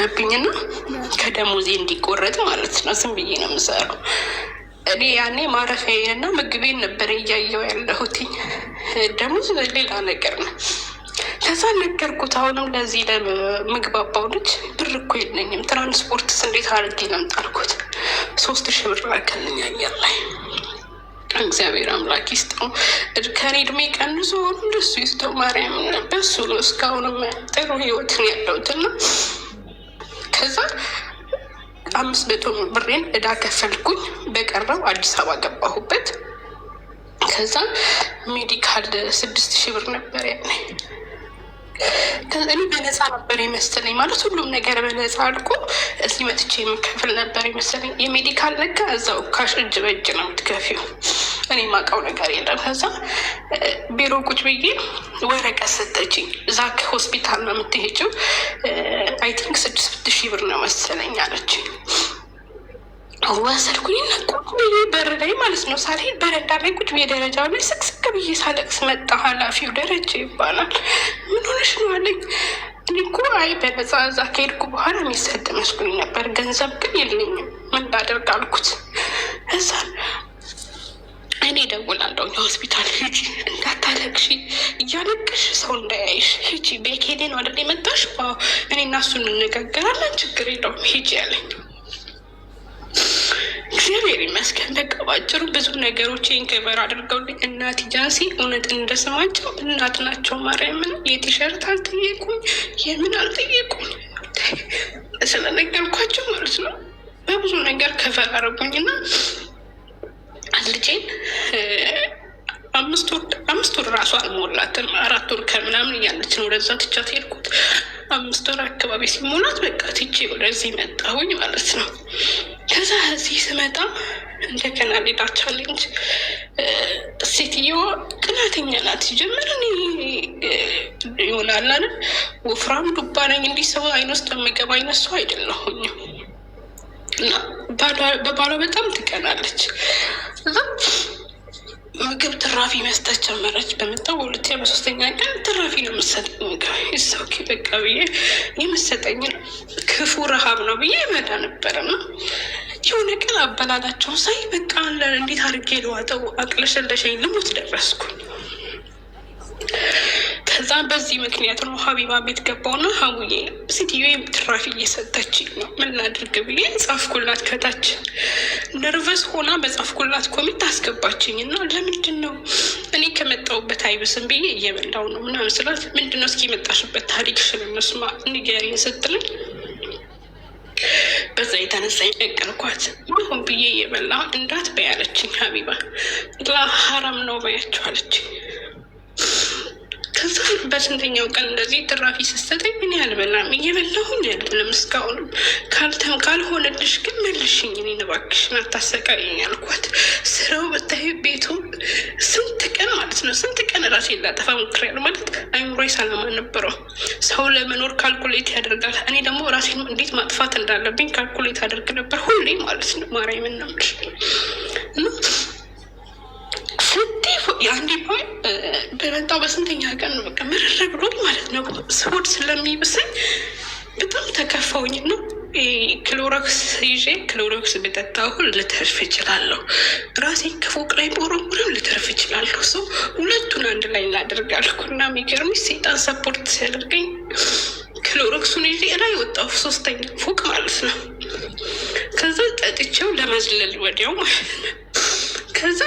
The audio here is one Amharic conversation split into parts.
ተፈረደብኝና ከደሞዜ እንዲቆረጥ ማለት ነው። ዝም ብዬ ነው የምሰራው። እኔ ያኔ ማረፊያዬንና ምግቤን ነበር እያየው ያለሁትኝ። ደሞዝ ሌላ ነገር ነው። ከዛ ነገርኩት። አሁንም ለዚህ ለምግባባው ልጅ ብር እኮ የለኝም፣ ትራንስፖርትስ እንዴት አድርጌ ልምጣ አልኩት። 3,000 ብር ላከልኝ አየር ላይ። እግዚአብሔር አምላክ ይስጠው፣ ከኔ እድሜ ቀንሶ ሆኑ ደሱ ይስጠው። ማርያም በሱ ነው እስካሁንም ጥሩ ህይወትን ያለሁትና ከዛ 500 ብሬን እዳ ከፈልኩኝ። በቀረው አዲስ አበባ ገባሁበት። ከዛ ሜዲካል 6,000 ብር ነበር ያኔ። እኔ በነፃ ነበር የመሰለኝ፣ ማለት ሁሉም ነገር በነፃ አልኩ። እዚህ መጥቼ የምከፍል ነበር የመሰለኝ። የሜዲካል ነጋ እዛው ካሽ እጅ በእጅ ነው የምትከፊው። እኔ የማውቀው ነገር የለም። ከዛ ቢሮ ቁጭ ብዬ ወረቀት ሰጠችኝ። እዛ ሆስፒታል ነው የምትሄጂው፣ አይ ቲንክ 6,000 ብር ነው መሰለኝ አለችኝ። ወሰድኩኝ እና ቁጭ ብዬ በር ላይ ማለት ነው ሳልሄድ በረንዳ ላይ ቁጭ ብዬ ደረጃው ላይ ስቅስቅ ብዬ ሳለቅስ መጣ። ኃላፊው ደረጃ ይባላል። ምን ሆነሽ ነው አለኝ። እኔ እኮ አይ በነፃ እዛ ከሄድኩ በኋላ የሚሰጥ መስሎኝ ነበር፣ ገንዘብ ግን የለኝም፣ ምን ላደርግ አልኩት። እዛ እኔ እደውላለሁ የሆስፒታል ሂጂ፣ እንዳታለቅሺ፣ እያለቅሽ ሰው እንዳያይሽ ሂጂ። በኬሌ ነው አይደል የመጣሽ? እኔ እና እሱ እንነጋገራለን፣ ችግር የለውም ሂጂ ያለኝ። እግዚአብሔር ይመስገን። በቃ ባጭሩ ብዙ ነገሮችን ከበር አድርገውልኝ። እናት ጃንሲ እውነት እንደስማቸው እናት ናቸው። ማርያምን የቲሸርት አልጠየቁኝ፣ የምን አልጠየቁኝ፣ ስለነገርኳቸው ማለት ነው። በብዙ ነገር ከበር አድርጉኝ እና ልጄን 5 ወር ራሱ አልሞላትም፣ 4 ወር ከምናምን እያለች ነው ወደዛ ትቻት ሄድኩት። 5 ወር አካባቢ ሲሞላት በቃ ትቼ ወደዚህ መጣሁኝ ማለት ነው። ከዛ እዚህ ስመጣ እንደገና ሌላ ቻሌንጅ። ሴትየዋ ቅናተኛ ናት። ሲጀምር እኔ ይሆናል አይደል ወፍራም ዱባ ነኝ፣ እንዲህ ሰው አይን ውስጥ የምገባ አይነት ሰው አይደለሁኝም። እና በባሏ በጣም ትቀናለች። እዛ ምግብ ትራፊ መስጠት ጀመረች። በመጣው በ2ኛ በ3ኛ ቀን ትራፊ ነው የምትሰጠኝ ምግብ። ይሳውኪ በቃ ብዬ የምትሰጠኝ ክፉ ረሃብ ነው ብዬ መዳ ነበረ ነው። የሆነ ቀን አበላላቸው ሳይ በቃ እንዴት አድርጌ ለዋጠው አቅለሸለሸኝ፣ ልሞት ደረስኩ። ከዛ በዚህ ምክንያት ነው ሀቢባ ቤት ገባውና ሀቡዬ ሴትዮ ትራፊ እየሰጠችኝ ነው፣ ምን ላድርግ ብዬ ጻፍኩላት። ከታች ነርቨስ ሆና በጻፍኩላት ኮሚት አስገባችኝ እና ለምንድን ነው እኔ ከመጣሁበት አይብስም ብዬ እየበላው ነው ምናምን ስላት፣ ምንድን ነው እስኪ የመጣሽበት ታሪክሽን እንስማ ንገሪኝ ስትለኝ፣ በዛ የተነሳ ነገርኳት። ይሁን ብዬ እየበላ እንዳት በያለችኝ ሀቢባ ላ ሀራም ነው በያቸው አለችኝ። ከዛ በስንተኛው ቀን እንደዚህ ትራፊ ስትሰጠኝ ምን ያልበላም እየበላሁኝ ያለንም እስካሁንም ካልሆነልሽ ግን መልሽኝ፣ እኔን እባክሽን አታሰቃይኝ አልኳት። ስራው ብታይ ቤቱ ስንት ቀን ማለት ነው፣ ስንት ቀን ራሴን ላጠፋ ሞክሬያለሁ። ማለት አይምሮዬ ሰላም አልነበረው። ሰው ለመኖር ካልኩሌት ያደርጋል። እኔ ደግሞ ራሴን እንዴት ማጥፋት እንዳለብኝ ካልኩሌት አደርግ ነበር ሁሌ ማለት ነው። ማርያምን ነው እና የአንዴ ፖይ በመጣው በስንተኛ ቀን ነው በቃ ምርር ብሎኝ ማለት ነው። ስወድ ስለሚብሰኝ በጣም ተከፋውኝ ነው። ክሎሮክስ ይዤ ክሎሮክስ ብጠጣ አሁን ልተርፍ እችላለሁ። ራሴን ከፎቅ ላይ ቦረቡርም ልተርፍ እችላለሁ። ሰው ሁለቱን አንድ ላይ ላደርጋልኩ እና የሚገርምሽ ሴጣን ሰፖርት ሲያደርገኝ ክሎሮክሱን ይዤ ላይ ወጣሁ፣ 3ኛ ፎቅ ማለት ነው። ከዛ ጠጥቼው ለመዝለል ወዲያው ማለት ነው። ከዛ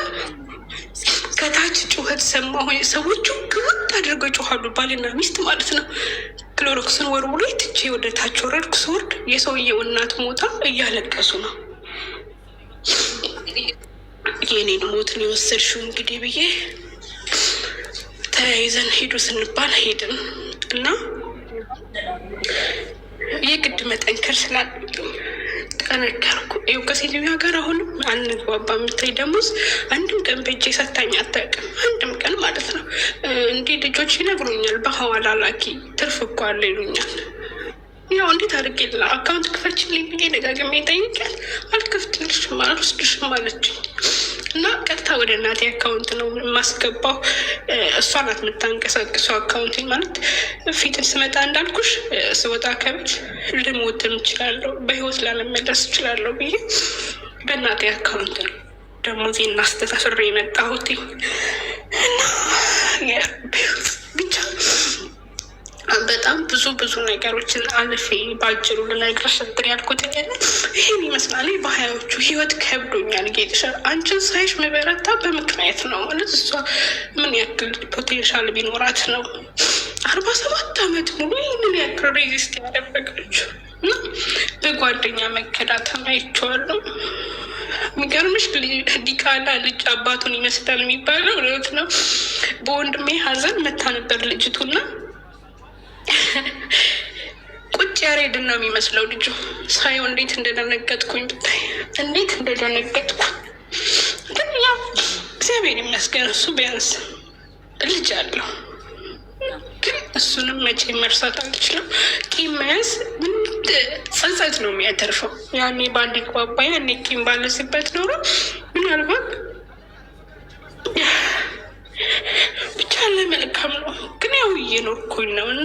ከታች ጩኸት ሰማሁ። ሰዎቹ ግውጥ አድርገው ጮኋሉ፣ ባልና ሚስት ማለት ነው። ክሎሮክስን ወርውሎ ትቼ ወደ ታች ወረድኩ። ስወርድ የሰውየው እናት ሞታ እያለቀሱ ነው። የኔን ሞትን የወሰድሽው እንግዲህ ብዬ ተያይዘን ሄዱ ስንባል ሄድን እና የግድ መጠንከር ስላለብኝ ጠነከርኩ። ይኸው ከሴትዮዋ ጋር አሁንም አንግባባ። የምታይ ደሞዝ አንድም ቀን በእጄ ሰታኝ አታውቅም፣ አንድም ቀን ማለት ነው። እንዲህ ልጆች ይነግሩኛል፣ በሐዋላ ላኪ ትርፍ እኮ አለ ይሉኛል። ያው እንዴት አድርጌ አካውንት ክፈችልኝ ብዬ ደጋግሜ ጠይቄያት አልከፍትልሽም አልወስድሽም አለችኝ። እና ቀጥታ ወደ እናቴ አካውንት ነው የማስገባው። እሷ ናት የምታንቀሳቅሰው አካውንት ማለት። ፊትን ስመጣ እንዳልኩሽ ስወጣ ከቤት ልሞትም እችላለሁ፣ በህይወት ላለመለስ እችላለሁ ብዬ በእናቴ አካውንት ነው ደግሞ ዜና አስተሳስሬ የመጣሁት እና ብቻ በጣም ብዙ ነገሮችን አልፌ በአጭሩ ልነግርሽ እንትን ያልኩት ይህን ይመስላል። በሀያዎቹ ህይወት ከብዶኛል። ጌጥሻ አንቺን ሳይሽ መበረታ በምክንያት ነው ማለት እሷ ምን ያክል ፖቴንሻል ቢኖራት ነው 47 ዓመት ሙሉ ይህንን ያክል ሬዚስት ያደረገችው እና በጓደኛ መከዳተም አይቼዋለሁ። የሚገርምሽ ዲቃላ ልጅ አባቱን ይመስላል የሚባለው እውነት ነው። በወንድሜ ሀዘን መታ ነበር ልጅቱና ቁጭ ያሬድን ነው የሚመስለው ልጁ። ሳየው እንዴት እንደደነገጥኩኝ ብታይ፣ እንዴት እንደደነገጥኩ። ግን ያው እግዚአብሔር ይመስገን እሱ ቢያንስ ልጅ አለው። ግን እሱንም መቼ መርሳት አልችልም። ቂም መያዝ ጸጸት ነው የሚያተርፈው። ያኔ ባንድ ግባባ ያኔ ቂም ባለስበት ኖሮ ምናልባት ብቻ ለመልካም ነው። ግን ያው እየኖርኩኝ ነው።